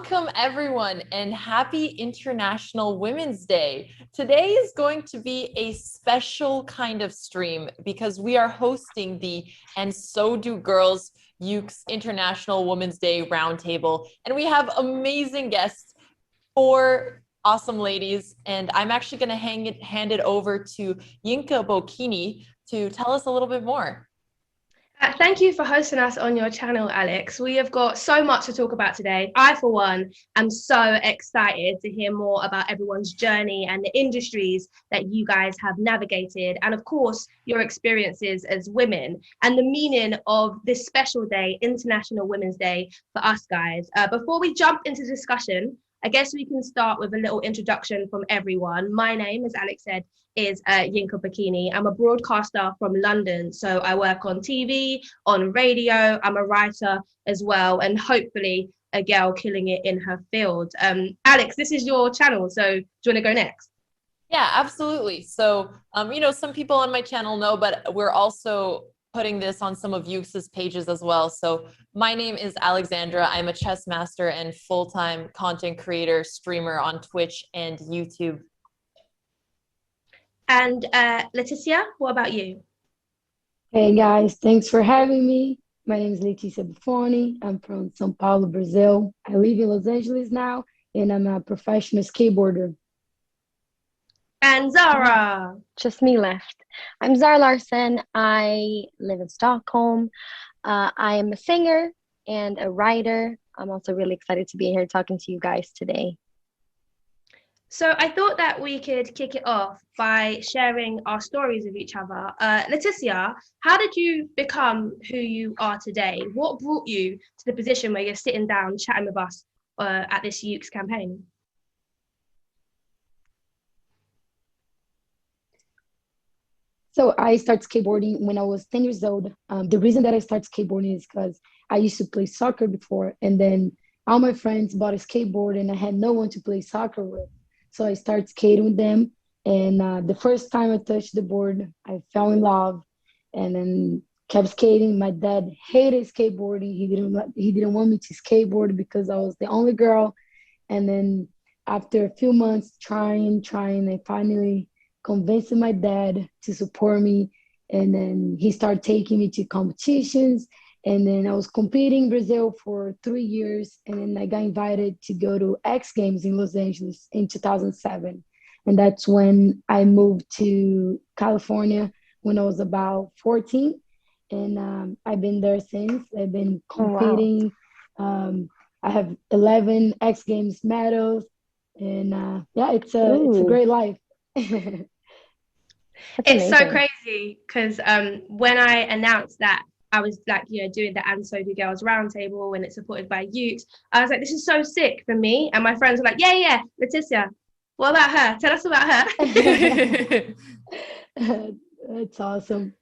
Welcome, everyone, and happy International Women's Day. Today is going to be a special kind of stream because we are hosting the And So Do Girls Yuke's International Women's Day Roundtable, and we have amazing guests, four awesome ladies, and I'm actually going to hand it over to Yinka Bokinni to tell us a little bit more. Thank you for hosting us on your channel, Alex. We have got so much to talk about today. I, for one, am so excited to hear more about everyone's journey and the industries that you guys have navigated, and of course, your experiences as women and the meaning of this special day, International Women's Day, for us guys. Before we jump into discussion, I guess we can start with a little introduction from everyone. My name, as Alex said, is Yinka Bokinni. I'm a broadcaster from London, so I work on TV, on radio. I'm a writer as well, and hopefully a girl killing it in her field. Alex, this is your channel, so do you want to go next? Yeah, absolutely. So, some people on my channel know, but we're also putting this on some of Yuke's pages as well. So my name is Alexandra. I'm a chess master and full-time content creator, streamer on Twitch and YouTube. And Leticia, what about you? Hey guys, thanks for having me. My name is Leticia Bufoni. I'm from São Paulo, Brazil. I live in Los Angeles now, and I'm a professional skateboarder. And Zara. Just me left. I'm Zara Larsson. I live in Stockholm. I am a singer and a writer. I'm also really excited to be here talking to you guys today. So I thought that we could kick it off by sharing our stories with each other. Leticia, how did you become who you are today? What brought you to the position where you're sitting down chatting with us at this Yuke's campaign? So I started skateboarding when I was 10 years old. The reason that I started skateboarding is because I used to play soccer before, and then all my friends bought a skateboard and I had no one to play soccer with. So I started skating with them. And the first time I touched the board, I fell in love and then kept skating. My dad hated skateboarding. He didn't want me to skateboard because I was the only girl. And then after a few months trying, I finally convinced my dad to support me, and then he started taking me to competitions, and then I was competing in Brazil for 3 years, and then I got invited to go to X Games in Los Angeles in 2007, and that's when I moved to California when I was about 14, and I've been there since. I've been competing. Oh, wow. I have 11 X Games medals, and it's a great life. It's so crazy because when I announced that I was doing the And So Do Girls Roundtable and it's supported by Yuke's, I was like, this is so sick for me. And my friends were like, yeah, Leticia, what about her? Tell us about her. It's awesome.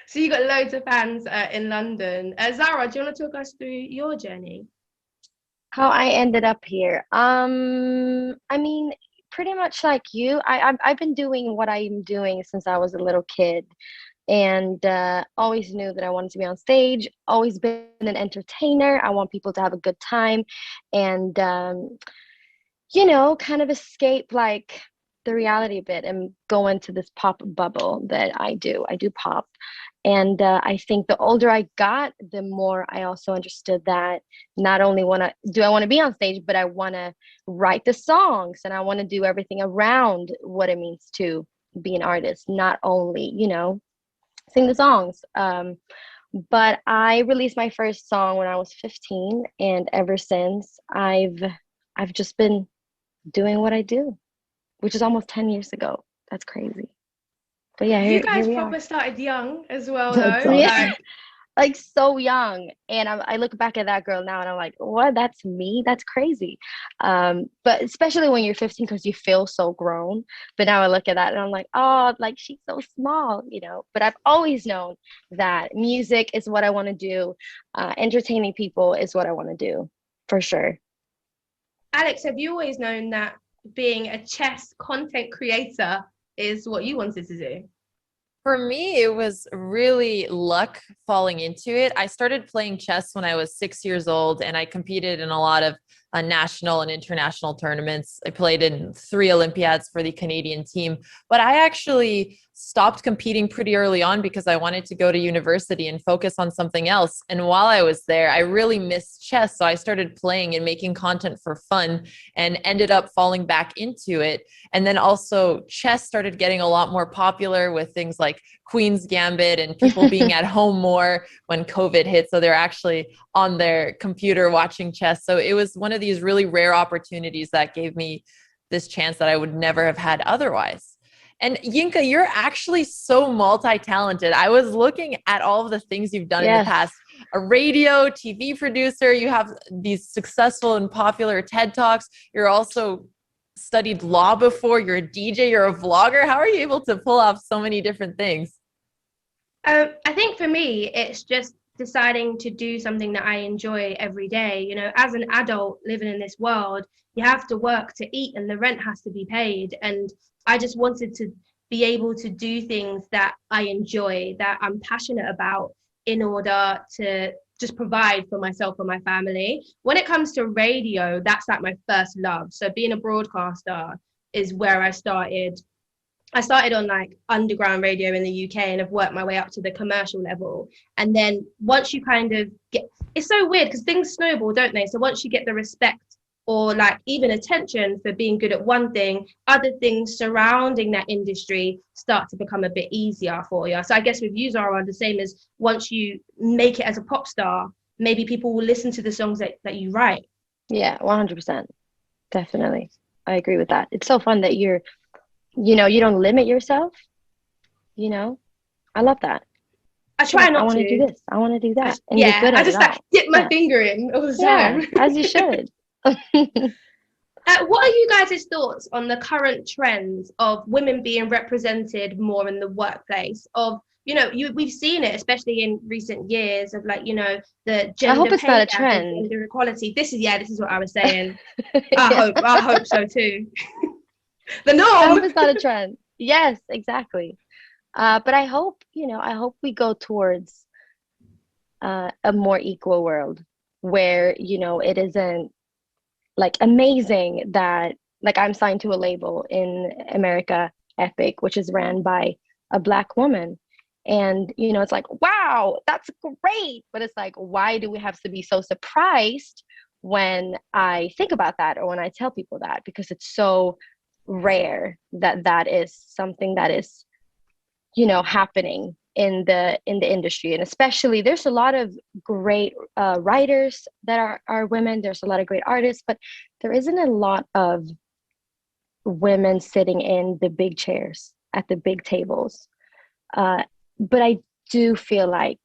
So you got loads of fans in London. Zara, do you want to talk us through your journey? How I ended up here? Pretty much like you. I've been doing what I'm doing since I was a little kid, and always knew that I wanted to be on stage, always been an entertainer. I want people to have a good time and kind of escape like the reality a bit and go into this pop bubble that I do pop. And I think the older I got, the more I also understood that not only do I want to be on stage, but I want to write the songs and I want to do everything around what it means to be an artist, not only, sing the songs. But I released my first song when I was 15, and ever since I've just been doing what I do, which is almost 10 years ago. That's crazy. But yeah, you guys probably started young as well, though. Awesome. Yeah, like so young. And I look back at that girl now and I'm like, what? That's me? That's crazy. But especially when you're 15, because you feel so grown. But now I look at that and I'm like, oh, like she's so small, But I've always known that music is what I want to do. Entertaining people is what I want to do, for sure. Alex, have you always known that being a chess content creator is what you wanted to do? For me, it was really luck falling into it. I started playing chess when I was 6 years old, and I competed in a lot of national and international tournaments. I played in 3 Olympiads for the Canadian team, but I actually stopped competing pretty early on because I wanted to go to university and focus on something else. And while I was there, I really missed chess. So I started playing and making content for fun and ended up falling back into it. And then also chess started getting a lot more popular with things like Queen's Gambit and people being at home more when COVID hit. So they're actually on their computer watching chess. So it was one of these really rare opportunities that gave me this chance that I would never have had otherwise. And Yinka, you're actually so multi-talented. I was looking at all of the things you've done in the past. A radio, TV producer, you have these successful and popular TED Talks. You're also studied law before, you're a DJ, you're a vlogger. How are you able to pull off so many different things? I think for me, it's just deciding to do something that I enjoy every day. You know, as an adult living in this world, you have to work to eat and the rent has to be paid. And I just wanted to be able to do things that I enjoy, that I'm passionate about, in order to just provide for myself and my family. When it comes to radio, that's like my first love. So being a broadcaster is where I started. I started on like underground radio in the UK and have worked my way up to the commercial level. And then once you kind of get, it's so weird because things snowball, don't they? So once you get the respect or like even attention for being good at one thing, other things surrounding that industry start to become a bit easier for you. So I guess with you, Zara, the same as once you make it as a pop star, maybe people will listen to the songs that you write. Yeah, 100%. Definitely. I agree with that. It's so fun that you don't limit yourself. I love that. I try not to. I want to do this. I want to do that. And yeah, I just like dip my finger in all the time. Yeah, as you should. What are you guys' thoughts on the current trends of women being represented more in the workplace? Of we've seen it, especially in recent years, of like the gender. I hope it's pay not a gap, trend. Gender equality. This is what I was saying. I hope so too. The norm. I hope it's not a trend. Yes, exactly. But I hope we go towards a more equal world where it isn't like amazing that like I'm signed to a label in America, Epic, which is ran by a Black woman. And, it's like, wow, that's great. But it's like, why do we have to be so surprised when I think about that or when I tell people that? Because it's so rare that is something that is, happening in the industry. And especially there's a lot of great writers that are women. There's a lot of great artists, but there isn't a lot of women sitting in the big chairs at the big tables. But I do feel like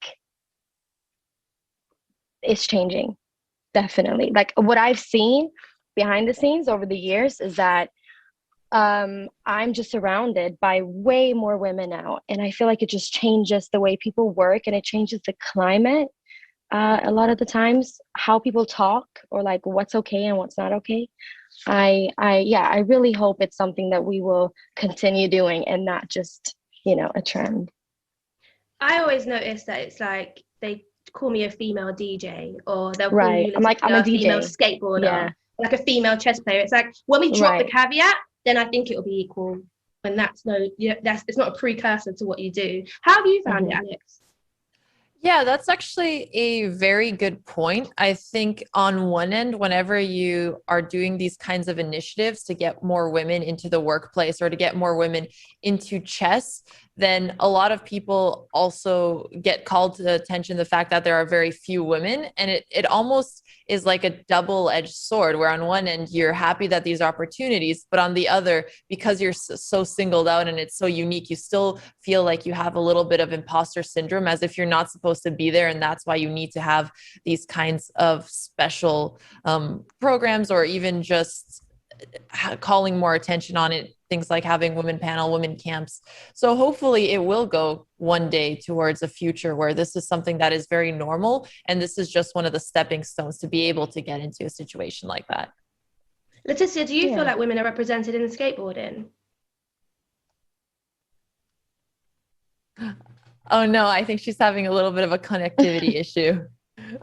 it's changing, definitely. Like what I've seen behind the scenes over the years is that I'm just surrounded by way more women now. And I feel like it just changes the way people work and it changes the climate. A lot of the times how people talk or like what's okay and what's not okay. I really hope it's something that we will continue doing and not just, a trend. I always notice that it's like they call me a female DJ or they'll call right. you I'm like, I'm a DJ. Female skateboarder, like a female chess player. It's like when we drop the caveat, then I think it'll be equal. And it's not a precursor to what you do. How have you found it, Alex? Yeah, that's actually a very good point. I think on one end, whenever you are doing these kinds of initiatives to get more women into the workplace or to get more women into chess, then a lot of people also get called to attention the fact that there are very few women. And it almost is like a double-edged sword, where on one end, you're happy that these opportunities, but on the other, because you're so singled out and it's so unique, you still feel like you have a little bit of imposter syndrome, as if you're not supposed to be there. And that's why you need to have these kinds of special programs, or even just calling more attention on it, things like having women panel, women camps. So hopefully it will go one day towards a future where this is something that is very normal. And this is just one of the stepping stones to be able to get into a situation like that. Leticia, do you feel like women are represented in skateboarding? Oh no, I think she's having a little bit of a connectivity issue.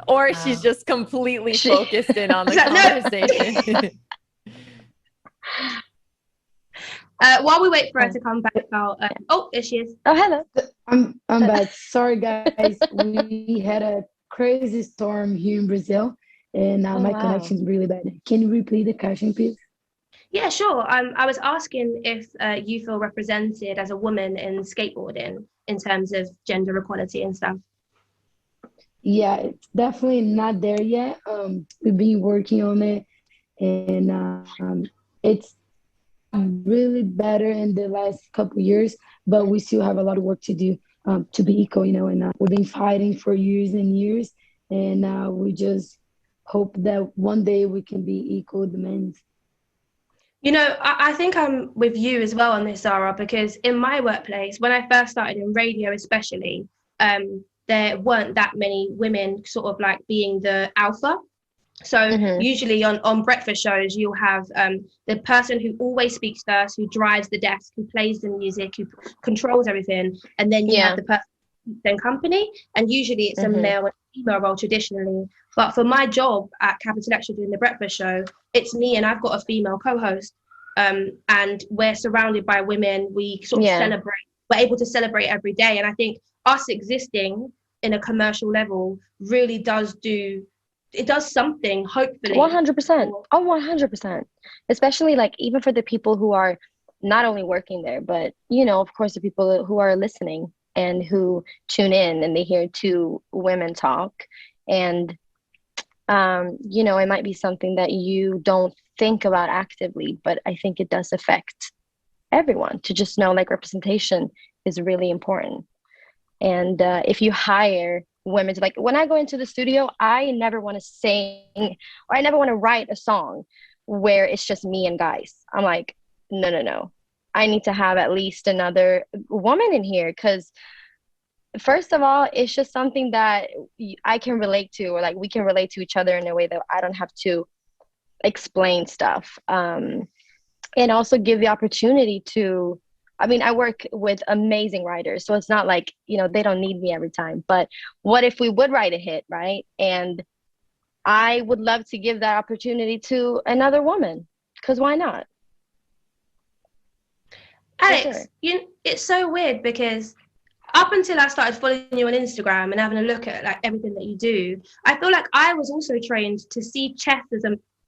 Or she's just completely focused in on the conversation. While we wait for her to come back, there she is. Oh, hello. I'm back. Sorry, guys. We had a crazy storm here in Brazil, and my connection is really bad. Can you repeat the question, please? Yeah, sure. I was asking if you feel represented as a woman in skateboarding in terms of gender equality and stuff. Yeah, it's definitely not there yet. We've been working on it, and it's really better in the last couple of years, but we still have a lot of work to do to be equal, and we've been fighting for years and years, and we just hope that one day we can be equal with the men. I think I'm with you as well on this, Zara, because in my workplace, when I first started in radio especially, there weren't that many women sort of like being the alpha. So usually on breakfast shows, you'll have the person who always speaks first, who drives the desk, who plays the music, who controls everything. And then you have the person in company. And usually it's a male and female role traditionally. But for my job at Capital Extra doing the breakfast show, it's me and I've got a female co-host. And we're surrounded by women. We sort of celebrate. We're able to celebrate every day. And I think us existing in a commercial level really does something, hopefully. 100%. Oh, 100%. Especially like even for the people who are not only working there, but, of course, the people who are listening and who tune in and they hear two women talk. And, it might be something that you don't think about actively, but I think it does affect everyone to just know like representation is really important. And if you hire women to, like, when I go into the studio, I never want to sing or I never want to write a song where it's just me and guys. I'm like, no. I need to have at least another woman in here because first of all, it's just something that I can relate to, or like we can relate to each other in a way that I don't have to explain stuff. And also give the opportunity to, I work with amazing writers, so it's not like, they don't need me every time. But what if we would write a hit, right? And I would love to give that opportunity to another woman, because why not? Alex, it's so weird because up until I started following you on Instagram and having a look at like everything that you do, I feel like I was also trained to see chess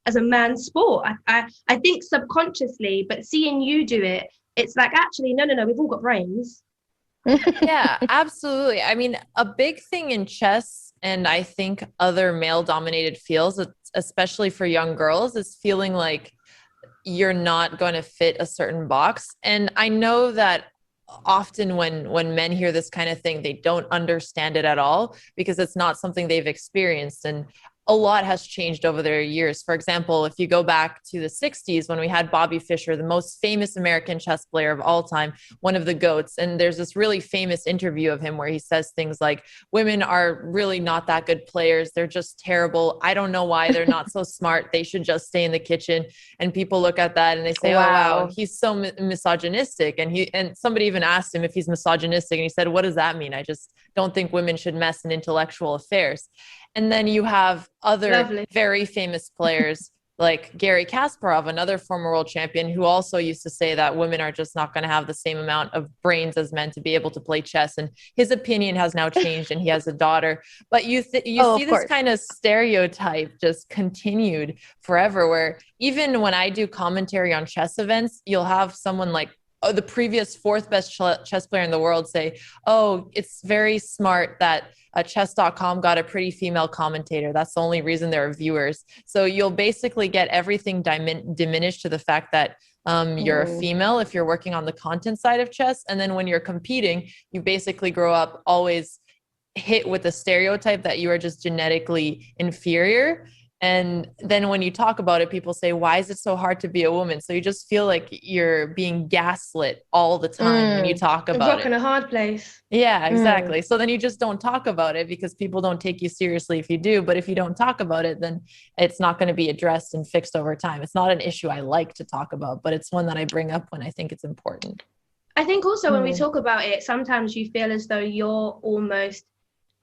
as a man's sport. I think subconsciously, but seeing you do it, it's like, actually, no, we've all got brains. Yeah, absolutely. A big thing in chess, and I think other male-dominated fields, especially for young girls, is feeling like you're not going to fit a certain box. And I know that often when men hear this kind of thing, they don't understand it at all because it's not something they've experienced. And a lot has changed over the years. For example, if you go back to the 60s when we had Bobby Fischer, the most famous American chess player of all time, one of the GOATs. And there's this really famous interview of him where he says things like, women are really not that good players. They're just terrible. I don't know why they're not so smart. They should just stay in the kitchen. And people look at that and they say, wow. Oh, wow, he's so misogynistic. And somebody even asked him if he's misogynistic. And he said, what does that mean? I just don't think women should mess in intellectual affairs. And then you have other very famous players like Garry Kasparov, another former world champion, who also used to say that women are just not going to have the same amount of brains as men to be able to play chess. And his opinion has now changed and he has a daughter. But you see this kind of stereotype just continued forever, where even when I do commentary on chess events, you'll have someone like the previous fourth best chess player in the world say, oh, it's very smart that chess.com got a pretty female commentator. That's the only reason there are viewers. So you'll basically get everything diminished to the fact that you're a female if you're working on the content side of chess. And then when you're competing, you basically grow up always hit with the stereotype that you are just genetically inferior. And then when you talk about it, people say, why is it so hard to be a woman? So you just feel like you're being gaslit all the time when you talk about it. A rock in a hard place. Yeah, exactly. So then you just don't talk about it because people don't take you seriously if you do. But if you don't talk about it, then it's not going to be addressed and fixed over time. It's not an issue I like to talk about, but it's one that I bring up when I think it's important. I think also when we talk about it, sometimes you feel as though you're almost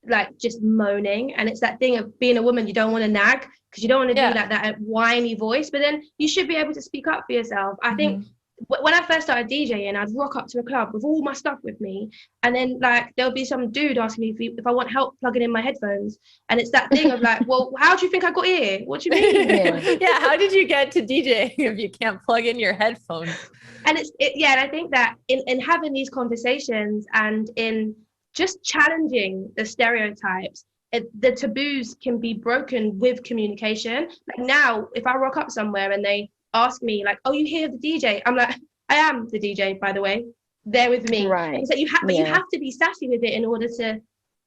like just moaning. And it's that thing of being a woman, you don't want to nag because you don't want to be like that whiny voice, but then you should be able to speak up for yourself. I think when I first started DJing, I'd rock up to a club with all my stuff with me, and then like there'll be some dude asking me if I want help plugging in my headphones, and it's that thing of like, well, how do you think I got here? What do you mean? Yeah, how did you get to DJing if you can't plug in your headphones? And and I think that in having these conversations and in just challenging the stereotypes, the taboos can be broken with communication. Like now, if I rock up somewhere and they ask me like, "Oh, you hear the DJ?" I'm like, "I am the DJ, by the way. They're with me." Right. And so you have to be sassy with it in order to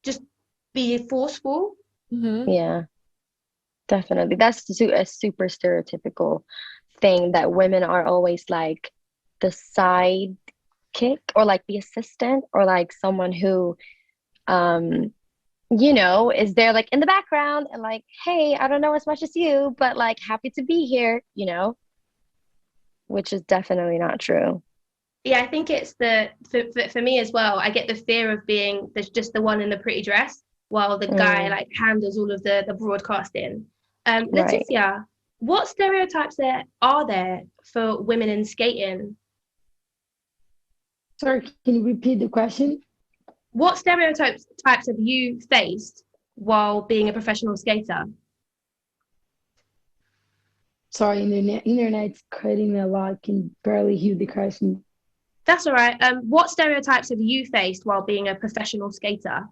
just be forceful. Yeah, definitely. That's a super stereotypical thing that women are always like the sidekick or like the assistant or like someone who is there like in the background and like, hey, I don't know as much as you, but like happy to be here, which is definitely not true. Yeah, I think it's for me as well. I get the fear of being just the one in the pretty dress while the guy like handles all of the broadcasting. Leticia, what stereotypes are there for women in skating? Sorry, can you repeat the question? What stereotypes have you faced while being a professional skater? Sorry, internet's cutting a lot. Can barely hear the question. That's all right. What stereotypes have you faced while being a professional skater?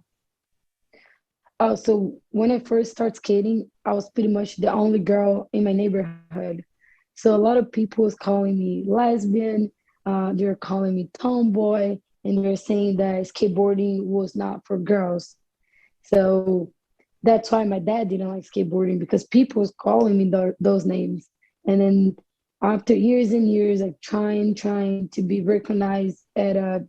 Oh, so when I first started skating, I was pretty much the only girl in my neighborhood. So a lot of people was calling me lesbian. They're calling me tomboy, and they're saying that skateboarding was not for girls. So that's why my dad didn't like skateboarding, because people was calling me those names. And then after years and years of trying to be recognized at a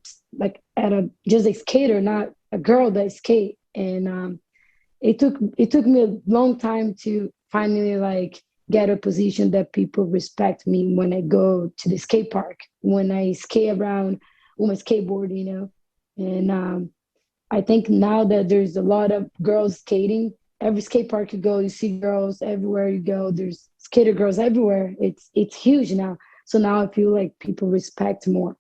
just a skater, not a girl that skate. And it took me a long time to finally like get a position that people respect me when I go to the skate park, when I skate around with my skateboard. And I think now that there's a lot of girls skating, every skate park you go, you see girls everywhere you go. There's skater girls everywhere. It's huge now. So now I feel like people respect more,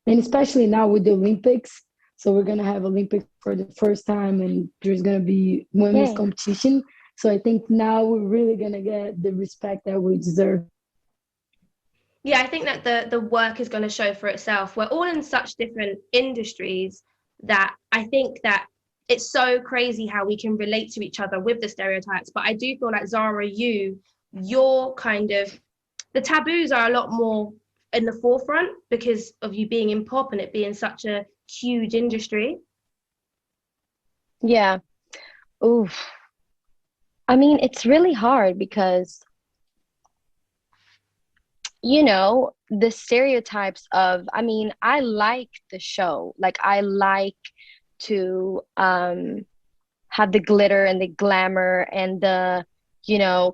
and especially now with the Olympics. So we're gonna have Olympics for the first time, and there's gonna be women's competition. So I think now we're really gonna get the respect that we deserve. Yeah, I think that the work is going to show for itself. We're all in such different industries that I think that it's so crazy how we can relate to each other with the stereotypes. But I do feel like Zara, your kind of the taboos are a lot more in the forefront because of you being in pop and it being such a huge industry. Yeah. Oof. I mean, it's really hard because the stereotypes of, I mean, I like the show. Like I like to have the glitter and the glamour and the,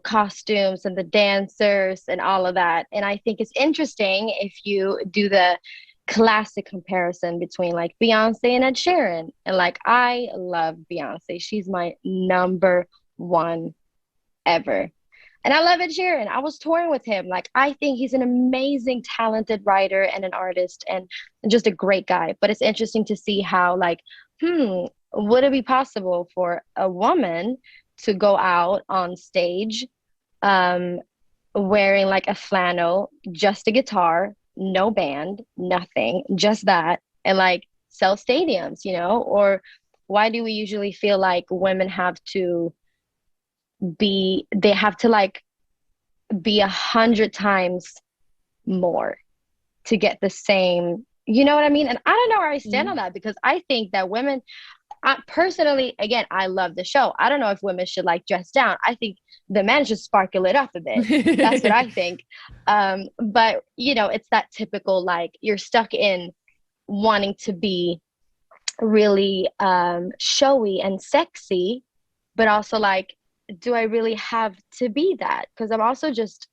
costumes and the dancers and all of that. And I think it's interesting if you do the classic comparison between like Beyonce and Ed Sheeran. And like, I love Beyonce. She's my number one ever. And I love Ed Sheeran. I was touring with him. Like, I think he's an amazing, talented writer and an artist and just a great guy. But it's interesting to see how, like, would it be possible for a woman to go out on stage wearing like a flannel, just a guitar, no band, nothing, just that, and like sell stadiums, Or why do we usually feel like women have to like be 100 times more to get the same, you know what I mean? And I don't know where I stand on that, because I think that women, personally, again, I love the show. I don't know if women should like dress down. I think the men should sparkle it up a bit. That's what I think. But it's that typical, like, you're stuck in wanting to be really showy and sexy, but also like, do I really have to be that? Because I'm also just,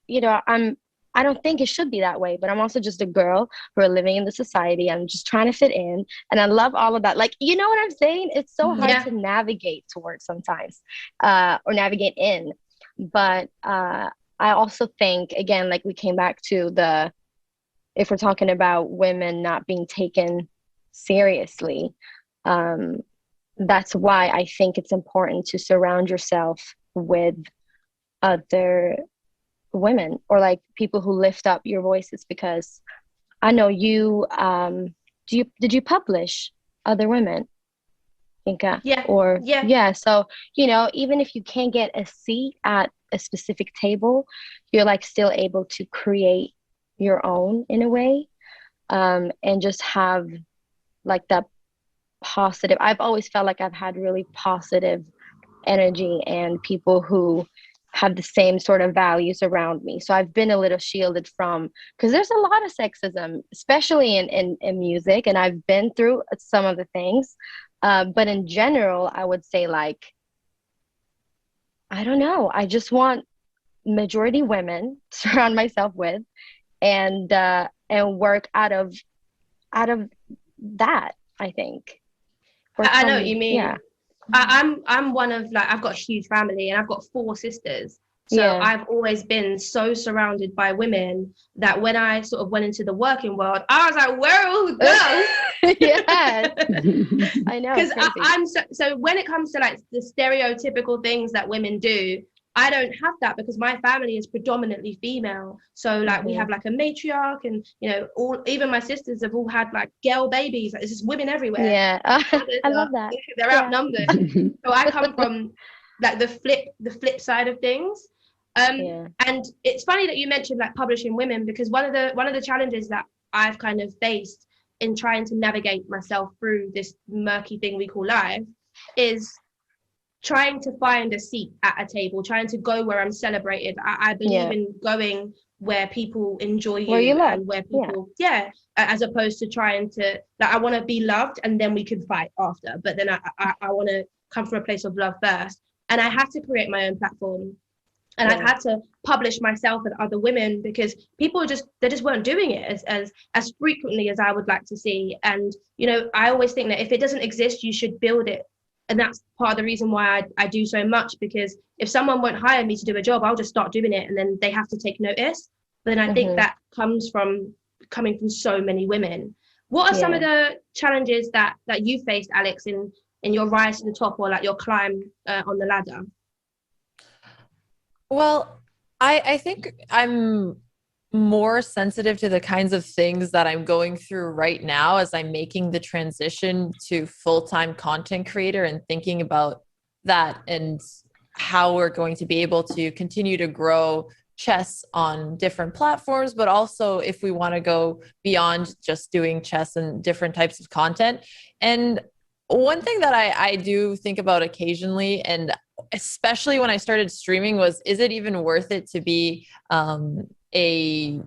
I don't think it should be that way, but I'm also just a girl who are living in the society. I'm just trying to fit in. And I love all of that. Like, you know what I'm saying? It's so hard to navigate towards sometimes, or navigate in. But I also think, again, like we came back to if we're talking about women not being taken seriously, that's why I think it's important to surround yourself with other women, or like people who lift up your voices, because I know you did you publish other women, Yinka? So even if you can't get a seat at a specific table, you're like still able to create your own in a way, and just have like that positive. I've always felt like I've had really positive energy and people who have the same sort of values around me. So I've been a little shielded from, because there's a lot of sexism, especially in music, and I've been through some of the things. But in general, I would say, like, I don't know, I just want majority women to surround myself with, and work out of that, I think. I know what you mean. Yeah. I'm one of, like, I've got a huge family and I've got 4 sisters. So I've always been so surrounded by women that when I sort of went into the working world, I was like, where are all the girls? Yes. I know. Because I'm so when it comes to like the stereotypical things that women do, I don't have that because my family is predominantly female. So like we have like a matriarch, and even my sisters have all had like girl babies. Like, there's just women everywhere. Yeah, I love that. They're outnumbered. So I come from like the flip side of things. And it's funny that you mentioned like publishing women, because one of the challenges that I've kind of faced in trying to navigate myself through this murky thing we call life is trying to find a seat at a table, trying to go where I'm celebrated. I believe in going where people enjoy you and where people, as opposed to trying to, like, I want to be loved and then we can fight after. But then I want to come from a place of love first. And I had to create my own platform. And I've had to publish myself and other women because people just weren't doing it as frequently as I would like to see. And, I always think that if it doesn't exist, you should build it. And that's part of the reason why I do so much, because if someone won't hire me to do a job, I'll just start doing it and then they have to take notice. But then I think that comes from coming from so many women. What are some of the challenges that you faced, Alex, in your rise to the top, or like your climb on the ladder? Well, I think I'm more sensitive to the kinds of things that I'm going through right now as I'm making the transition to full-time content creator, and thinking about that and how we're going to be able to continue to grow chess on different platforms, but also if we want to go beyond just doing chess and different types of content. And one thing that I do think about occasionally, and especially when I started streaming, was, is it even worth it to be a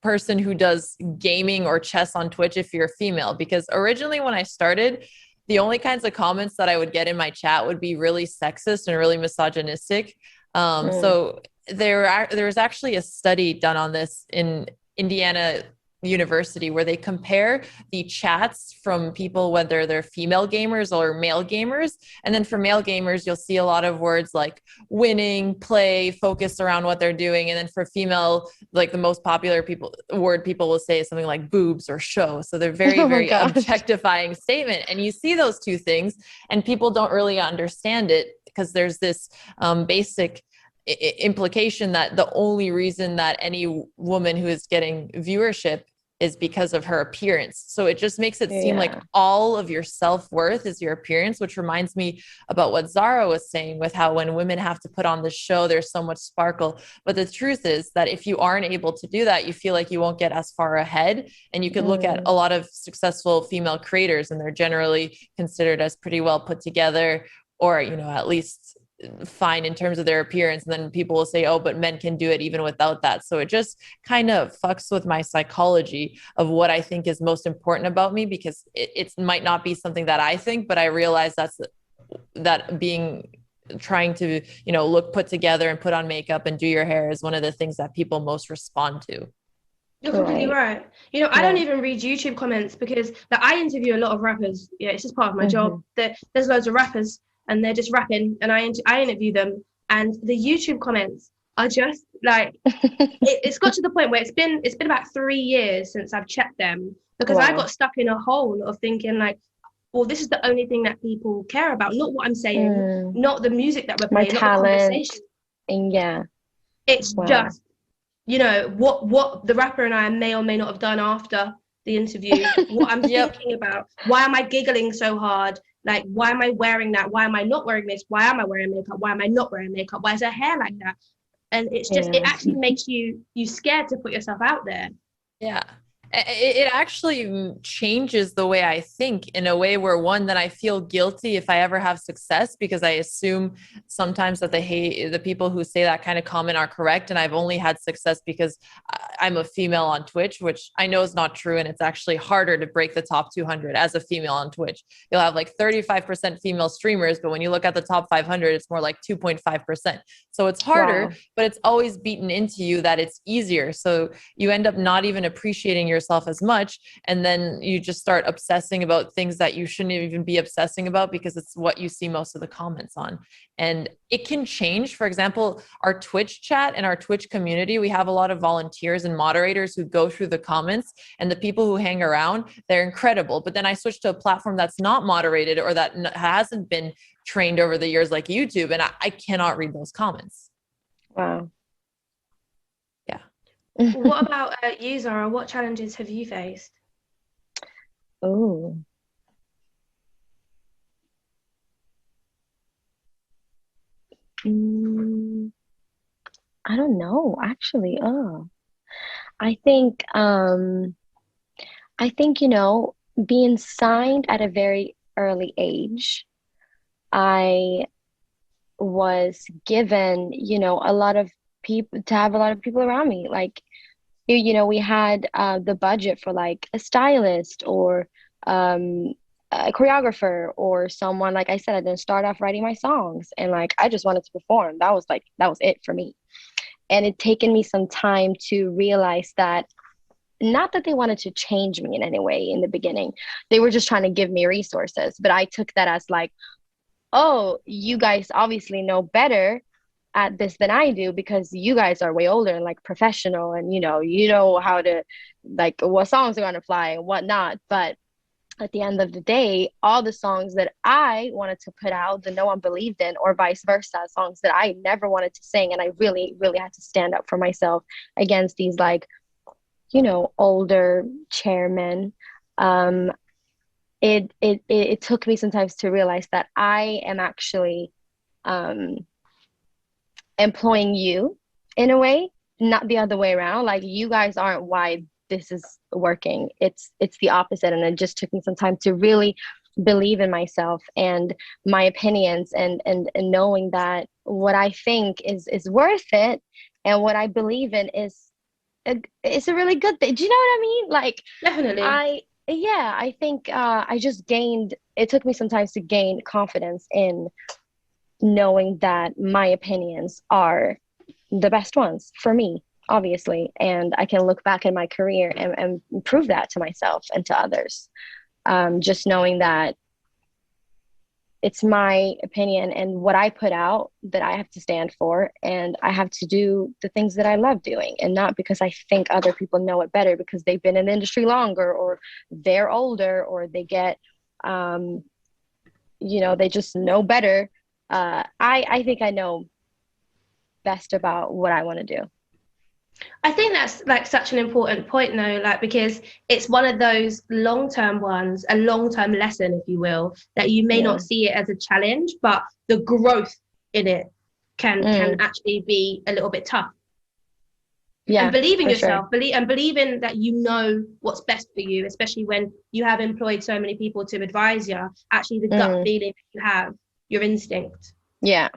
person who does gaming or chess on Twitch if you're a female? Because originally when I started, the only kinds of comments that I would get in my chat would be really sexist and really misogynistic. So there was actually a study done on this in Indiana University where they compare the chats from people, whether they're female gamers or male gamers. And then for male gamers, you'll see a lot of words like winning, play, focus around what they're doing. And then for female, like the most popular word people will say is something like boobs or show. So they're very objectifying statement. And you see those two things and people don't really understand it because there's this basic implication that the only reason that any woman who is getting viewership is because of her appearance. So it just makes it seem like all of your self-worth is your appearance, which reminds me about what Zara was saying with how when women have to put on the show, there's so much sparkle. But the truth is that if you aren't able to do that, you feel like you won't get as far ahead. And you could look at a lot of successful female creators, and they're generally considered as pretty well put together, or, at least fine in terms of their appearance. And then people will say, oh, but men can do it even without that. So it just kind of fucks with my psychology of what I think is most important about me, because it might not be something that I think, but I realize that being trying to, look put together and put on makeup and do your hair is one of the things that people most respond to. You're completely right. I don't even read YouTube comments because I interview a lot of rappers. Yeah, it's just part of my job. There's loads of rappers and they're just rapping, and I interview them, and the YouTube comments are just like it's got to the point where it's been about 3 years since I've checked them, because I got stuck in a hole of thinking like, well, this is the only thing that people care about, not what I'm saying, not the music that we're playing, not the conversation. And it's just what the rapper and I may or may not have done after the interview, what I'm thinking about, why am I giggling so hard, like why am I wearing that, why am I not wearing this, why am I wearing makeup, why am I not wearing makeup, why is her hair like that? And it's just it actually makes you scared to put yourself out there. It actually changes the way I think, in a way where, one, that I feel guilty if I ever have success, because I assume sometimes that the people who say that kind of comment are correct. And I've only had success because I'm a female on Twitch, which I know is not true. And it's actually harder to break the top 200 as a female on Twitch. You'll have like 35% female streamers, but when you look at the top 500, it's more like 2.5%. So it's harder, but it's always beaten into you that it's easier. So you end up not even appreciating yourself as much. And then you just start obsessing about things that you shouldn't even be obsessing about, because it's what you see most of the comments on. And it can change. For example, our Twitch chat and our Twitch community, we have a lot of volunteers and moderators who go through the comments, and the people who hang around, they're incredible. But then I switched to a platform that's not moderated, or that hasn't been trained over the years, like YouTube, and I cannot read those comments. Wow. Yeah. What about you, Zara? What challenges have you faced? Oh. I don't know, actually. I think being signed at a very early age, I was given, a lot of people, to have a lot of people around me. Like, we had the budget for like a stylist, or a choreographer, or someone. Like I said, I didn't start off writing my songs, and like I just wanted to perform. That was it for me. And it taken me some time to realize that, not that they wanted to change me in any way in the beginning. They were just trying to give me resources. But I took that as like, oh, you guys obviously know better at this than I do, because you guys are way older and like professional, and you know how to, like, what songs are going to fly and whatnot. But at the end of the day, all the songs that I wanted to put out that no one believed in, or vice versa, songs that I never wanted to sing, and I really, really had to stand up for myself against these, like, older chairmen. It took me sometimes to realize that I am actually employing you in a way, not the other way around. Like, you guys aren't why this is working. It's the opposite. And it just took me some time to really believe in myself and my opinions, and knowing that what I think is worth it, and what I believe in is it's a really good thing. Do you know what I mean? Like, definitely. I think I just gained, it took me some time to gain confidence in knowing that my opinions are the best ones for me, obviously. And I can look back in my career and prove that to myself and to others. Just knowing that it's my opinion and what I put out that I have to stand for, and I have to do the things that I love doing, and not because I think other people know it better because they've been in the industry longer, or they're older, or they get, they just know better. I think I know best about what I want to do. I think that's like such an important point though, like, because it's one of those long-term ones, a long-term lesson, if you will, that you may not see it as a challenge, but the growth in it can actually be a little bit tough. Yeah, and believe in yourself, sure. Believing that you know what's best for you, especially when you have employed so many people to advise you. Actually, the gut feeling that you have, your instinct. Yeah.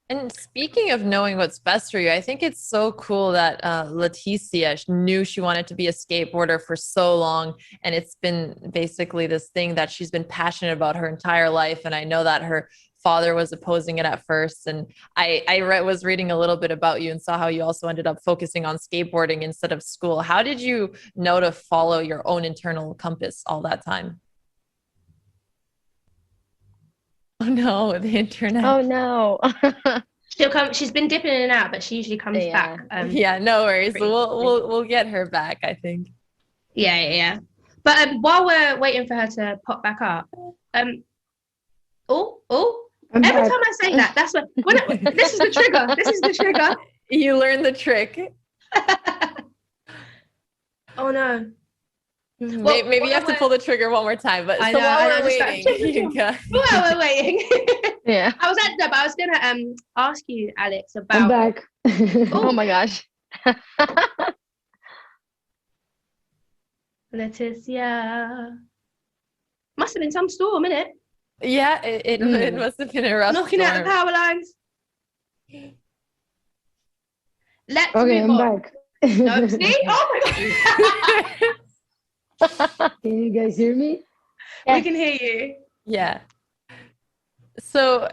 And speaking of knowing what's best for you, I think it's so cool that Leticia knew she wanted to be a skateboarder for so long. And it's been basically this thing that she's been passionate about her entire life. And I know that her father was opposing it at first. And I was reading a little bit about you and saw how you also ended up focusing on skateboarding instead of school. How did you know to follow your own internal compass all that time? Oh no, the internet. Oh no. She'll come. She's been dipping in and out, but she usually comes Yeah. back. Yeah, no worries. pretty We'll get her back, I think. Yeah. But while we're waiting for her to pop back up, I'm every back. time I say that, that's this is the trigger. This is the trigger. You learned the trick. Oh no. Well, maybe you have to pull the trigger one more time. But I so know, while I we're know, waiting, Yinka. While we're waiting. Yeah. I was gonna ask you, Alex, I'm about back. Oh my gosh. Leticia. Must have been some storm, innit? Yeah, it must have been a rough Knocking out the storm. power lines. Let's Okay, move I'm on. back. No, see? Oh my god. Can you guys hear me? We can hear you. Yeah. So,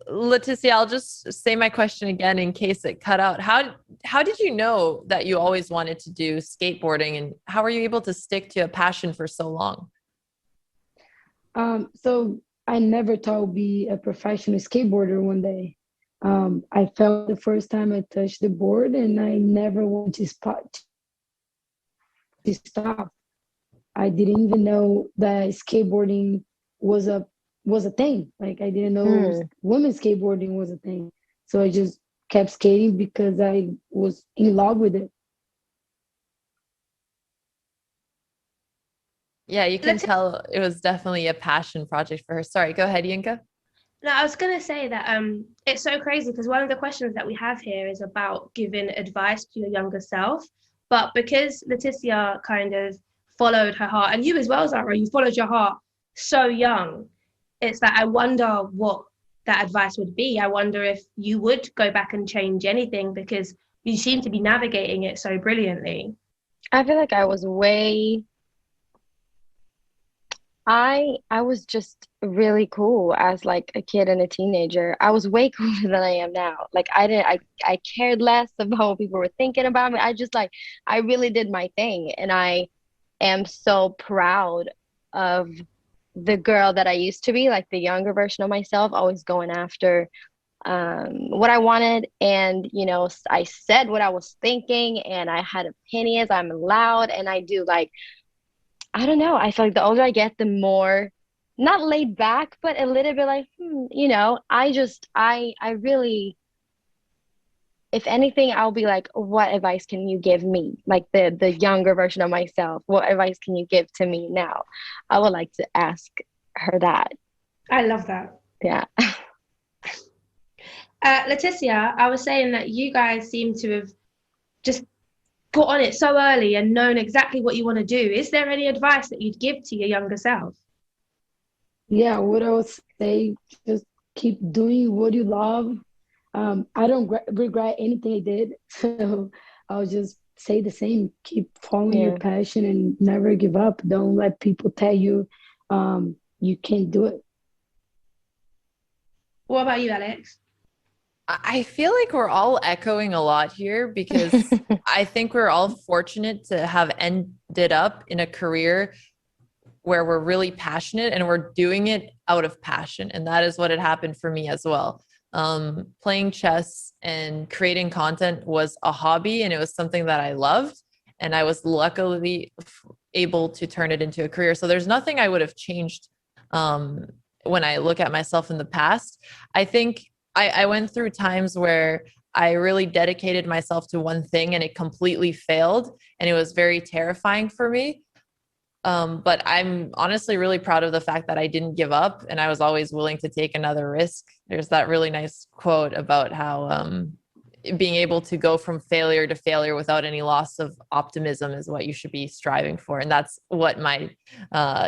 Leticia, I'll just say my question again in case it cut out. How did you know that you always wanted to do skateboarding, and how were you able to stick to a passion for so long? So I never thought I'd be a professional skateboarder one day. I felt the first time I touched the board, and I never wanted to stop. I didn't even know that skateboarding was a thing. Like I didn't know women's skateboarding was a thing. So I just kept skating because I was in love with it. Yeah, you can tell it was definitely a passion project for her. Sorry, go ahead, Yinka. No, I was going to say that it's so crazy because one of the questions that we have here is about giving advice to your younger self. But because Leticia kind of followed her heart, and you as well, Zara, you followed your heart so young, it's that I wonder what that advice would be. I wonder if you would go back and change anything because you seem to be navigating it so brilliantly. I feel like I was way I was just really cool as like a kid and a teenager. I was way cooler than I am now. Like I cared less about what people were thinking about me. I just like I really did my thing, and I am so proud of the girl that I used to be, like the younger version of myself, always going after what I wanted. And, you know, I said what I was thinking, and I had opinions. I'm loud, and I do like, I don't know. I feel like the older I get, the more not laid back, but a little bit like, you know, I really, if anything, I'll be like, what advice can you give me? Like the younger version of myself, what advice can you give to me now? I would like to ask her that. I love that. Yeah. Leticia, I was saying that you guys seem to have just got on it so early and known exactly what you want to do. Is there any advice that you'd give to your younger self? Yeah, what I would say, just keep doing what you love. I don't regret anything I did, so I'll just say the same. Keep following your passion and never give up. Don't let people tell you you can't do it. What about you, Alex? I feel like we're all echoing a lot here because I think we're all fortunate to have ended up in a career where we're really passionate and we're doing it out of passion. And that is what had happened for me as well. Playing chess and creating content was a hobby, and it was something that I loved. And I was luckily able to turn it into a career. So there's nothing I would have changed when I look at myself in the past. I think I went through times where I really dedicated myself to one thing and it completely failed. And it was very terrifying for me. But I'm honestly really proud of the fact that I didn't give up and I was always willing to take another risk. There's that really nice quote about how being able to go from failure to failure without any loss of optimism is what you should be striving for. And that's what my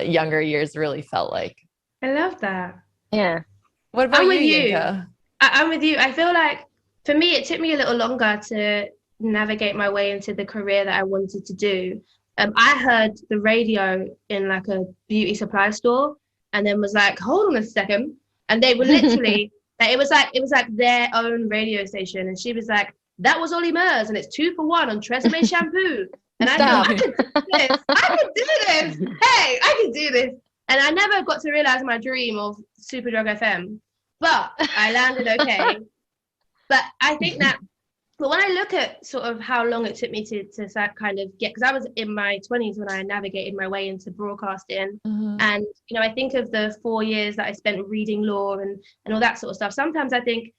younger years really felt like. I love that. Yeah. What about I'm you, with you. Yinka? I'm with you. I feel like for me, it took me a little longer to navigate my way into the career that I wanted to do. I heard the radio in like a beauty supply store and then was like, hold on a second. And they were literally, like, it was like their own radio station. And she was like, that was Ollie Murs, and it's 2 for 1 on Tresemme shampoo. And I thought, I could do this. I could do this. Hey, I could do this. And I never got to realize my dream of Superdrug FM, but I landed okay. But I think that, but when I look at sort of how long it took me to kind of get, because I was in my 20s when I navigated my way into broadcasting. And, you know, I think of the 4 years that I spent reading law and all that sort of stuff. Sometimes I think,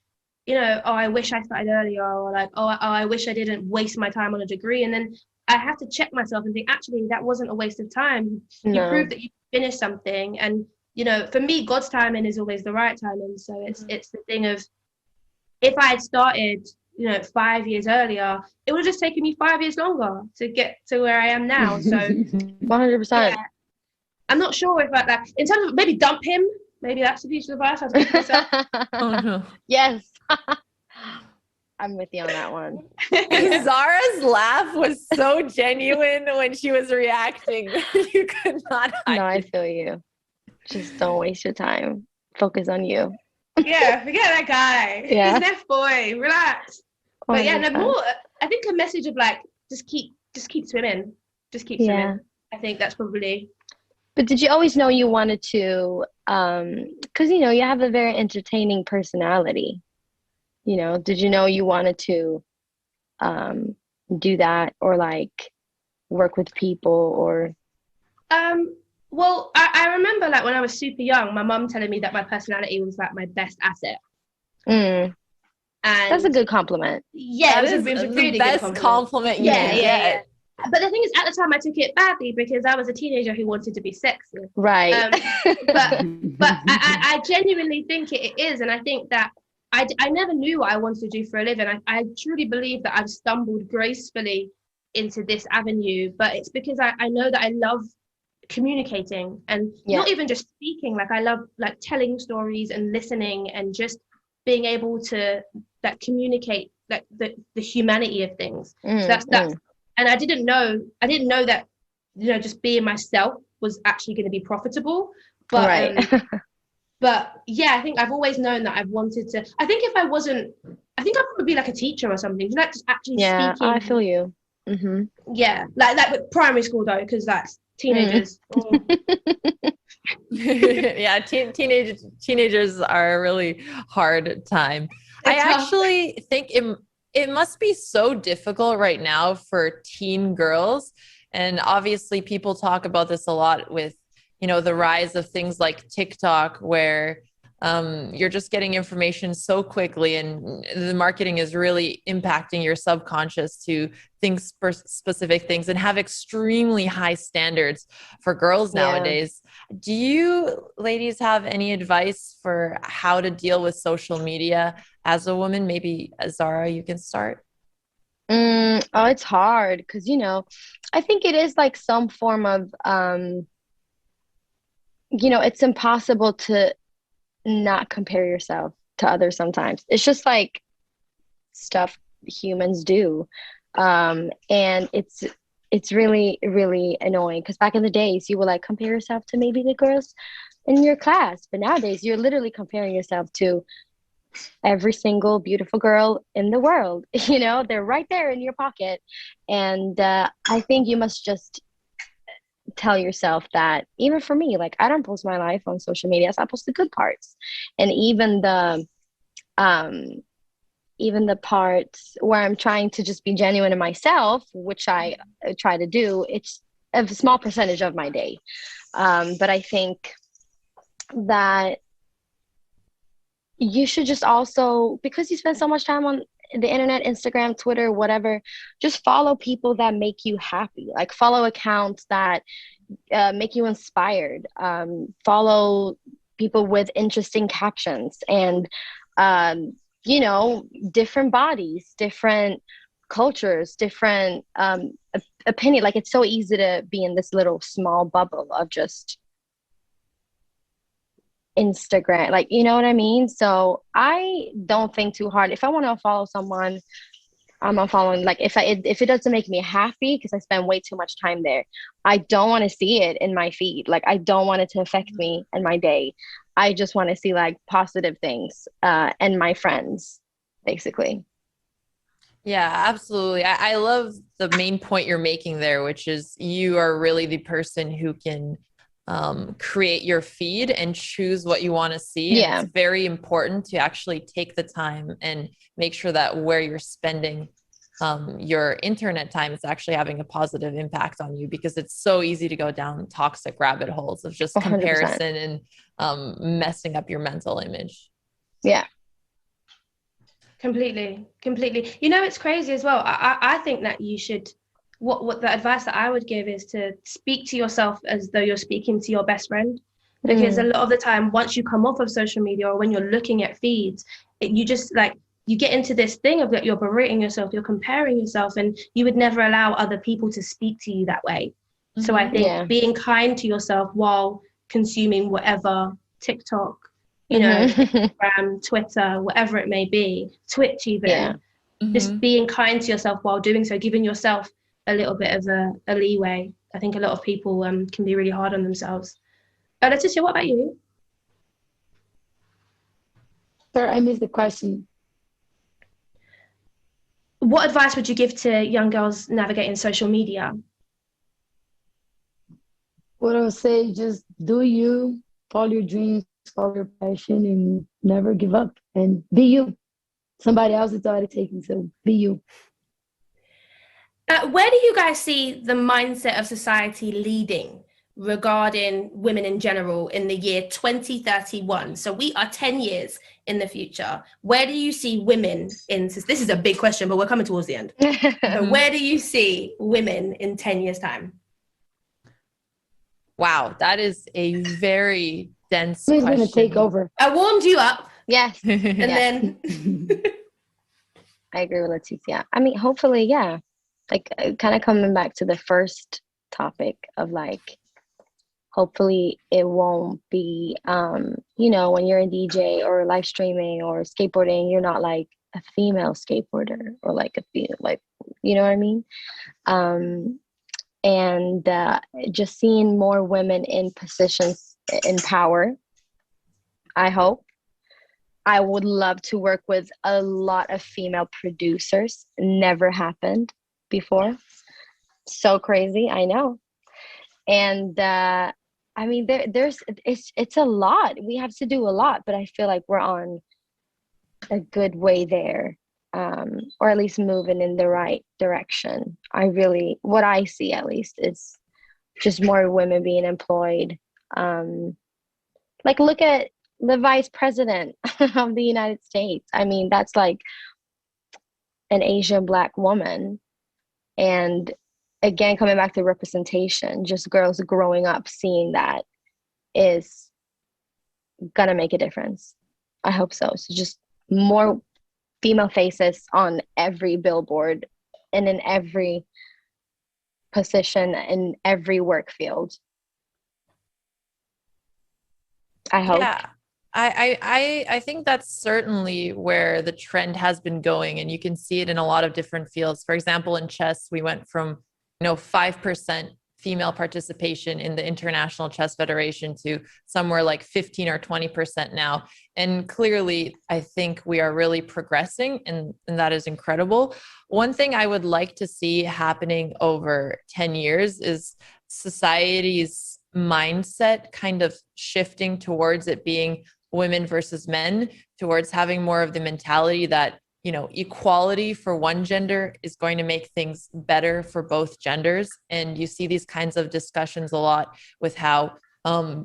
you know, oh, I wish I started earlier, or like, oh, I wish I didn't waste my time on a degree. And then I have to check myself and think, actually, that wasn't a waste of time. No. You proved that you finished something. And, you know, for me, God's timing is always the right timing. So it's the thing of, if I had started, you know, 5 years earlier, it would have just taken me 5 years longer to get to where I am now. So 100%. Yeah, I'm not sure if like in terms of maybe dump him. Maybe that's the piece of advice I was giving myself. Oh no. Yes. I'm with you on that one. Zara's laugh was so genuine when she was reacting. You could not hide. No, I feel you. Just don't waste your time. Focus on you. Yeah, forget that guy. Yeah. He's that boy. Relax. But yeah, no more. I think a message of like, just keep swimming. Just keep swimming. I think that's probably. But did you always know you wanted to, because, you know, you have a very entertaining personality, you know, did you know you wanted to do that, or like work with people, or? Well, I remember like when I was super young, my mum telling me that my personality was like my best asset. And that's a good compliment. Yeah, it was a really the best compliment you can get. But the thing is, at the time, I took it badly because I was a teenager who wanted to be sexy. Right. But I genuinely think it is. And I think that I never knew what I wanted to do for a living. I truly believe that I've stumbled gracefully into this avenue. But it's because I know that I love communicating and not even just speaking. Like, I love like telling stories and listening and just being able to like communicate like the humanity of things. So that's and I didn't know that, you know, just being myself was actually going to be profitable. But but yeah, I think I've always known that I've wanted to. I think if I wasn't, I think I'd probably be like a teacher or something. Like just actually speaking. Yeah, I feel you. Yeah, like with primary school though, because that's teenagers. Yeah, teenagers are a really hard time. I actually think it must be so difficult right now for teen girls. And obviously people talk about this a lot with, you know, the rise of things like TikTok, where you're just getting information so quickly, and the marketing is really impacting your subconscious to think specific things and have extremely high standards for girls nowadays. Do you ladies have any advice for how to deal with social media as a woman? Maybe Zara, you can start. Oh, it's hard because, you know, I think it is like some form of, you know, it's impossible to not compare yourself to others sometimes. It's just like stuff humans do. And it's really, really annoying because back in the days you would like compare yourself to maybe the girls in your class, but nowadays you're literally comparing yourself to every single beautiful girl in the world. You know, they're right there in your pocket. And I think you must just tell yourself that, even for me, like I don't post my life on social media, so I post the good parts. And even the parts where I'm trying to just be genuine in myself, which I try to do, it's a small percentage of my day. But I think that you should just also, because you spend so much time on the internet, Instagram, Twitter, whatever, just follow people that make you happy. Like follow accounts that make you inspired. Follow people with interesting captions and, you know, different bodies, different cultures, different opinion. Like it's so easy to be in this little small bubble of just Instagram, like, you know what I mean? So I don't think too hard. If I want to follow someone, I'm unfollowing. Like if it doesn't make me happy because I spend way too much time there, I don't want to see it in my feed. Like I don't want it to affect me and my day. I just want to see like positive things and my friends, basically. Yeah, absolutely. I love the main point you're making there, which is you are really the person who can create your feed and choose what you want to see. And Yeah. it's very important to actually take the time and make sure that where you're spending your internet time is actually having a positive impact on you, because it's so easy to go down toxic rabbit holes of just 100%. comparison and messing up your mental image. Yeah. Completely. You know, it's crazy as well. I think that you should, what the advice that I would give is to speak to yourself as though you're speaking to your best friend. Because a lot of the time, once you come off of social media or when you're looking at feeds, you just like, you get into this thing of that you're berating yourself, you're comparing yourself, and you would never allow other people to speak to you that way. So I think being kind to yourself while consuming whatever TikTok, you know, Instagram, Twitter, whatever it may be, Twitch even, just being kind to yourself while doing so, giving yourself a little bit of a leeway. I think a lot of people can be really hard on themselves. Leticia, what about you? Sir, I missed the question. What advice would you give to young girls navigating social media? What I would say, just do you, follow your dreams, follow your passion, and never give up. And be you. Somebody else is already taken, so be you. Where do you guys see the mindset of society leading regarding women in general in the year 2031? So we are 10 years in the future. Where do you see women in, this is a big question, but we're coming towards the end. So where do you see women in 10 years time? Wow, that is a very dense Who's question. going to take over? I warmed you up. Yes. And then I agree with Leticia. I mean, hopefully, yeah. Like kind of coming back to the first topic of like, hopefully it won't be, you know, when you're a DJ or live streaming or skateboarding, you're not like a female skateboarder or like like, you know what I mean? And just seeing more women in positions in power, I hope. I would love to work with a lot of female producers. Never happened before. So crazy, I know. And I mean, it's a lot. We have to do a lot, but I feel like we're on a good way there, or at least moving in the right direction. What I see at least is just more women being employed. Like look at the vice president of the United States. I mean, that's like an Asian Black woman. And again, coming back to representation, just girls growing up seeing that is gonna make a difference. I hope so. So just more female faces on every billboard and in every position, in every work field. I hope. Yeah. I think that's certainly where the trend has been going, and you can see it in a lot of different fields. For example, in chess, we went from 5% female participation in the International Chess Federation to somewhere like 15 or 20% now. And clearly, I think we are really progressing, and that is incredible. One thing I would like to see happening over 10 years is society's mindset kind of shifting towards it being women versus men, towards having more of the mentality that equality for one gender is going to make things better for both genders. And you see these kinds of discussions a lot with how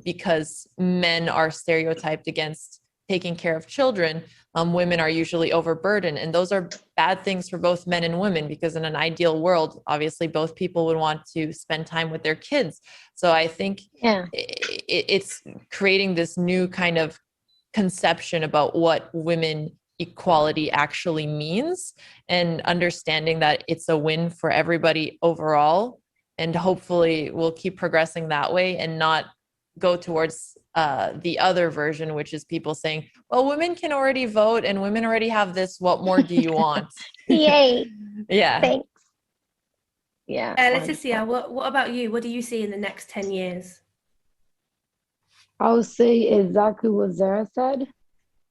because men are stereotyped against taking care of children, women are usually overburdened. And those are bad things for both men and women, because in an ideal world, obviously both people would want to spend time with their kids. So I think it's creating this new kind of conception about what women equality actually means, and understanding that it's a win for everybody overall. And hopefully we'll keep progressing that way and not go towards the other version, which is people saying, well, women can already vote and women already have this. What more do you want? Yay. Yeah. Thanks. Yeah. Leticia, what about you? What do you see in the next 10 years? I would say exactly what Zara said.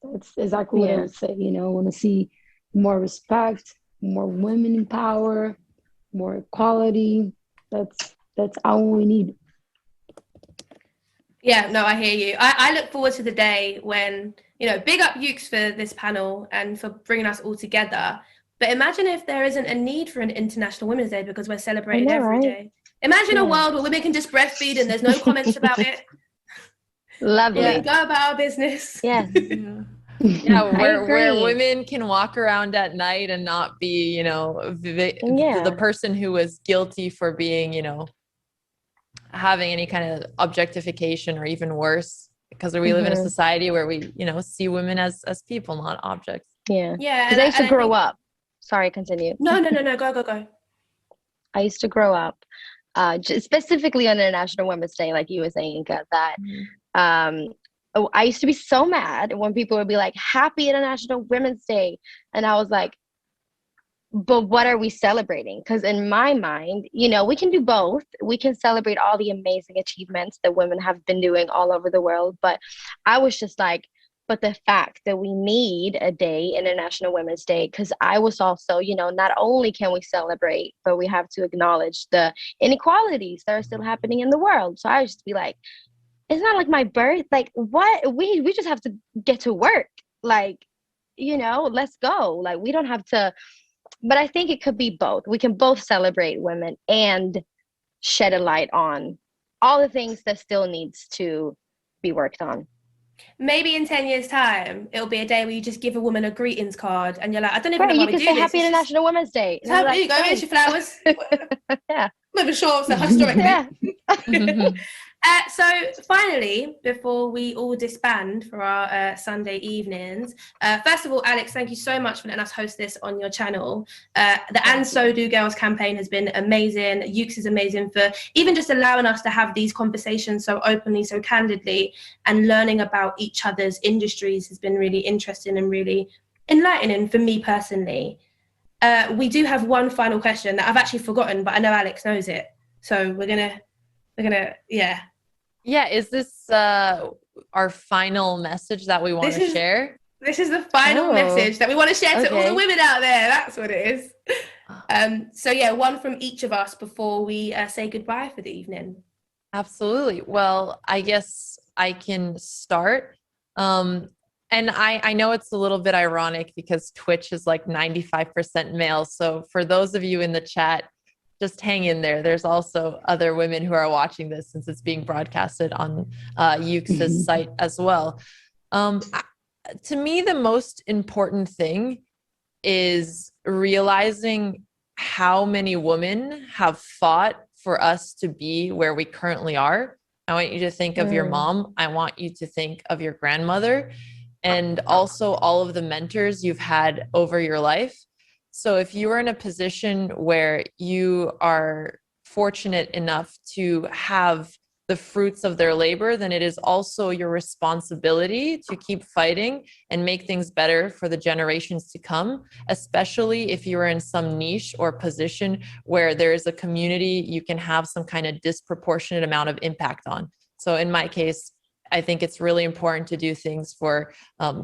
That's exactly what I would say. You know, I want to see more respect, more women in power, more equality. That's all we need. Yeah, no, I hear you. I look forward to the day when, you know, big up Ukes for this panel and for bringing us all together. But imagine if there isn't a need for an International Women's Day because we're celebrated every day. Imagine a world where women can just breastfeed and there's no comments about it. Lovely. We can go about our business. Yes. Yeah, where women can walk around at night and not be, you know, the person who was guilty for being, you know, having any kind of objectification or even worse, because we live in a society where we, you know, see women as people, not objects. Yeah. Because I used to grow up. Sorry, continue. No. Go. I used to grow up, just specifically on International Women's Day, like you were saying, Yinka, that I used to be so mad when people would be like, Happy International Women's Day. And I was like, but what are we celebrating? Because in my mind, you know, we can do both. We can celebrate all the amazing achievements that women have been doing all over the world. But I was just like, but the fact that we need a day, International Women's Day, because I was also, you know, not only can we celebrate, but we have to acknowledge the inequalities that are still happening in the world. So I just be like, it's not like my birth. Like, what? We just have to get to work. Like, you know, let's go. Like, we don't have to. But I think it could be both. We can both celebrate women and shed a light on all the things that still needs to be worked on. Maybe in 10 years' time, it'll be a day where you just give a woman a greetings card and you're like, I don't even know how we do this. You can say Happy International Women's Day. Here you go, here's your flowers. Yeah. I'm not even sure so historically. So finally, before we all disband for our Sunday evenings, first of all, Alex, thank you so much for letting us host this on your channel. The And So Do Girls campaign has been amazing. Ukes is amazing for even just allowing us to have these conversations so openly, so candidly, and learning about each other's industries has been really interesting and really enlightening for me personally. We do have one final question that I've actually forgotten, but I know Alex knows it. So we're gonna, yeah. Yeah, is this our final message that we want to share? This is the final message that we want to share to all the women out there. That's what it is. So yeah, one from each of us before we say goodbye for the evening. Absolutely. Well, I guess I can start. And I know it's a little bit ironic because Twitch is like 95% male. So for those of you in the chat, just hang in there. There's also other women who are watching this since it's being broadcasted on Ukes' site as well. To me, the most important thing is realizing how many women have fought for us to be where we currently are. I want you to think of your mom. I want you to think of your grandmother and also all of the mentors you've had over your life. So if you are in a position where you are fortunate enough to have the fruits of their labor, then it is also your responsibility to keep fighting and make things better for the generations to come, especially if you are in some niche or position where there is a community you can have some kind of disproportionate amount of impact on. So in my case, I think it's really important to do things for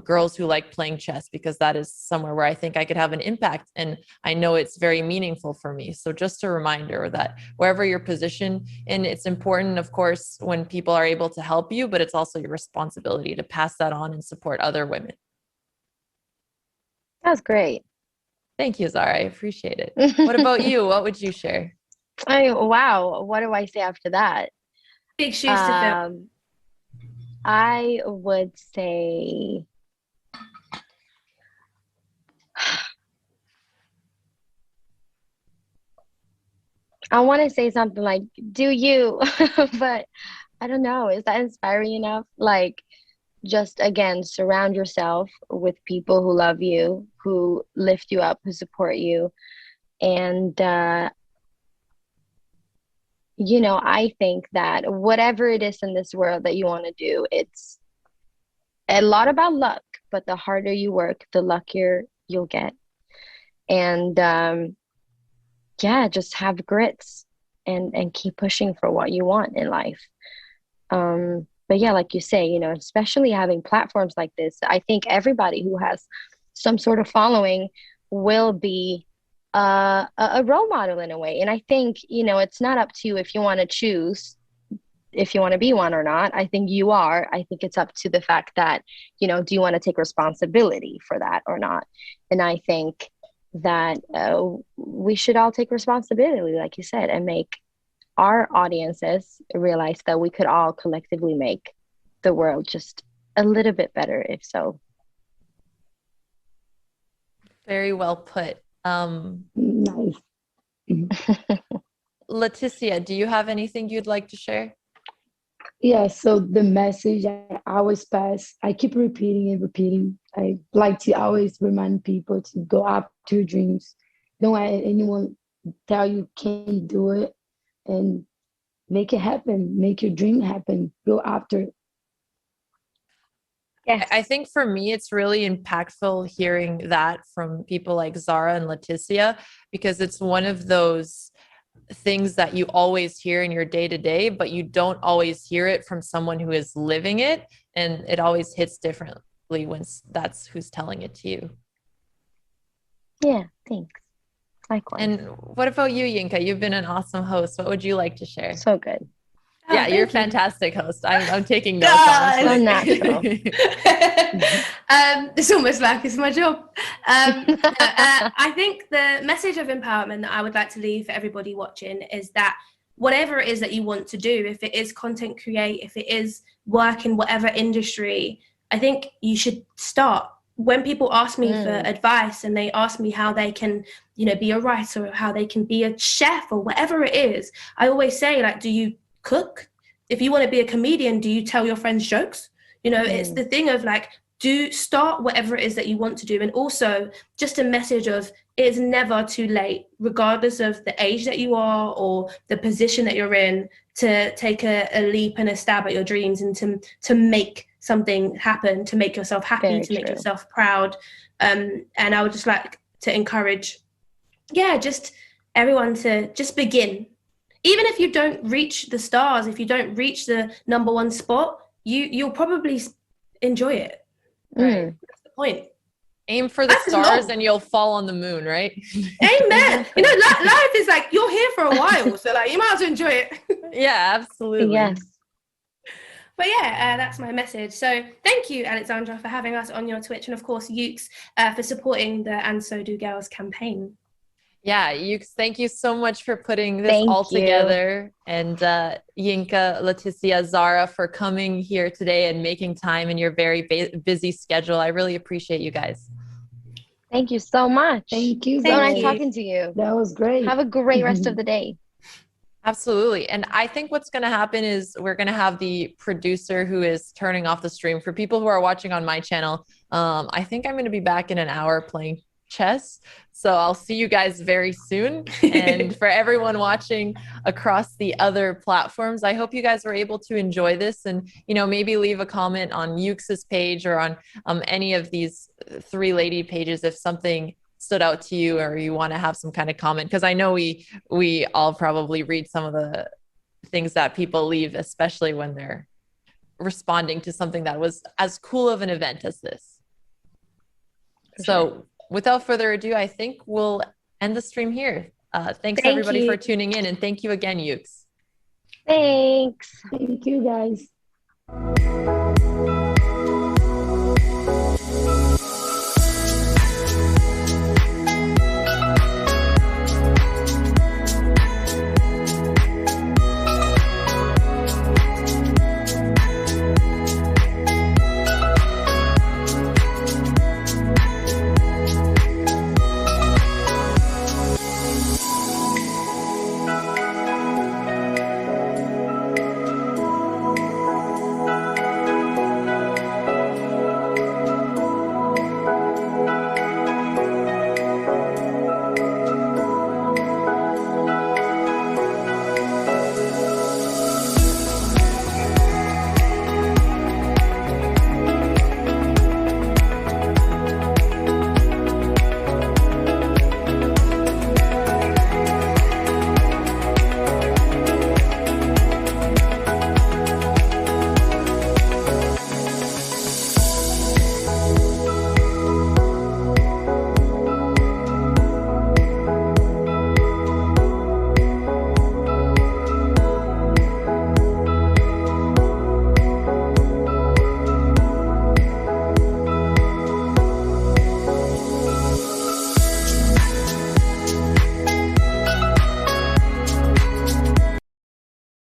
girls who like playing chess, because that is somewhere where I think I could have an impact. And I know it's very meaningful for me. So just a reminder that wherever your position, and it's important, of course, when people are able to help you, but it's also your responsibility to pass that on and support other women. That was great. Thank you, Zara. I appreciate it. What about you? What would you share? Wow. What do I say after that? Big shoes to fill. I would say I want to say something like, do you, but I don't know. Is that inspiring enough? Like, just again, surround yourself with people who love you, who lift you up, who support you. And I think that whatever it is in this world that you want to do, it's a lot about luck, but the harder you work, the luckier you'll get. And yeah, just have grits and keep pushing for what you want in life. But yeah, like you say, especially having platforms like this, I think everybody who has some sort of following will be a role model in a way. And I think, it's not up to you if you want to choose if you want to be one or not. I think you are. I think it's up to the fact that, do you want to take responsibility for that or not? And I think that we should all take responsibility, like you said, and make our audiences realize that we could all collectively make the world just a little bit better, if so. Very well put. Nice. Leticia, do you have anything you'd like to share? Yeah, so the message I always pass, I keep repeating and repeating. I like to always remind people to go after your dreams. Don't let anyone tell you can't do it, and make it happen. Make your dream happen. Go after it. Yes. I think for me, it's really impactful hearing that from people like Zara and Leticia, because it's one of those things that you always hear in your day-to-day, but you don't always hear it from someone who is living it. And it always hits differently when that's who's telling it to you. Yeah, thanks. Likewise. And what about you, Yinka? You've been an awesome host. What would you like to share? So good. Yeah, you're a fantastic host. I'm taking notes. So natural. It's almost like it's my job. I think the message of empowerment that I would like to leave for everybody watching is that whatever it is that you want to do, if it is content create, if it is work in whatever industry, I think you should start. When people ask me for advice and they ask me how they can, be a writer or how they can be a chef or whatever it is, I always say, like, do you cook? If you want to be a comedian, do you tell your friends jokes? It's the thing of like, do start whatever it is that you want to do. And also just a message of it's never too late, regardless of the age that you are or the position that you're in, to take a leap and a stab at your dreams and to make something happen, to make yourself happy, Very to make true. yourself proud. And I would just like to encourage, just everyone to just begin. Even if you don't reach the stars, if you don't reach the number one spot, you'll probably enjoy it. Right? That's the point. Aim for the stars and you'll fall on the moon, right? Amen. Life is like, you're here for a while, so like you might as well enjoy it. Yeah, absolutely. Yes. But that's my message. So thank you, Alexandra, for having us on your Twitch, and of course, Ukes, for supporting the And So Do Girls campaign. Yeah, Ukes, thank you so much for putting this all together. And Yinka, Leticia, Zara, for coming here today and making time in your very busy schedule. I really appreciate you guys. Thank you so much. Thank you. So nice talking to you. That was great. Have a great rest of the day. Absolutely. And I think what's going to happen is we're going to have the producer who is turning off the stream. For people who are watching on my channel, I think I'm going to be back in an hour playing chess. So I'll see you guys very soon. And for everyone watching across the other platforms, I hope you guys were able to enjoy this and, maybe leave a comment on Ukes' page or on any of these three lady pages if something stood out to you or you want to have some kind of comment, because I know we all probably read some of the things that people leave, especially when they're responding to something that was as cool of an event as this. So without further ado, I think we'll end the stream here. Thanks everybody for tuning in, and thank you again, Ukes. Thanks. Thank you, guys.